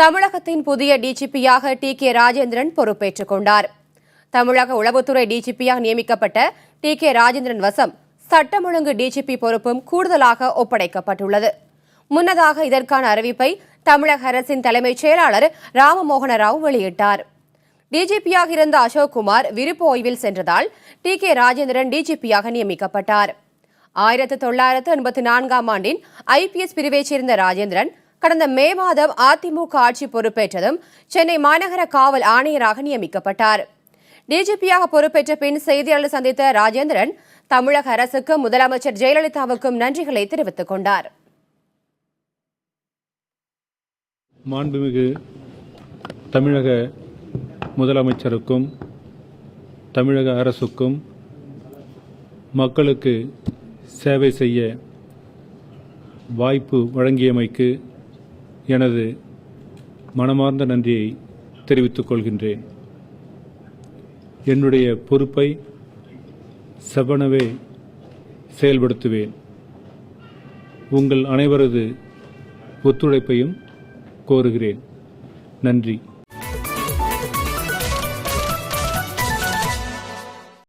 தமிழகத்தின் புதிய டிஜிபியாக டி.கே. ராஜேந்திரன் பொறுப்பேற்றுக் கொண்டார். தமிழக உளவுத்துறை டிஜிபியாக நியமிக்கப்பட்ட டி.கே. ராஜேந்திரன் வசம் சட்டம் ஒழுங்கு டிஜிபி பொறுப்பும் கூடுதலாக ஒப்படைக்கப்பட்டுள்ளது. முன்னதாக இதற்கான அறிவிப்பை தமிழக அரசின் தலைமைச் செயலாளர் ராமமோகன ராவ் வெளியிட்டார். டிஜிபியாக இருந்த அசோக்குமார் விருப்ப ஓய்வில் சென்றதால் டி.கே. ராஜேந்திரன் டிஜிபியாக நியமிக்கப்பட்டார். 1984ஆம் ஆண்டின் IPS பிரிவைச் சேர்ந்த ராஜேந்திரன் கடந்த மே மாதம் அதிமுக ஆட்சி பொறுப்பேற்றதும் சென்னை மாநகர காவல் ஆணையராக நியமிக்கப்பட்டார். டிஜிபியாக பொறுப்பேற்ற பின் செய்தியாளர் சந்தித்த ராஜேந்திரன் தமிழக அரசுக்கும் முதலமைச்சர் ஜெயலலிதாவுக்கும் நன்றிகளை தெரிவித்துக் கொண்டார். மாண்புமிகு தமிழக முதலமைச்சருக்கும் தமிழக அரசுக்கும் மக்களுக்கு சேவை செய்ய வாய்ப்பு வழங்கியமைக்கு எனது மனமார்ந்த நன்றியை தெரிவித்துக் கொள்கின்றேன். என்னுடைய பொறுப்பை செவ்வனவே செயல்படுத்துவேன். உங்கள் அனைவரது ஒத்துழைப்பையும் கோருகிறேன். நன்றி.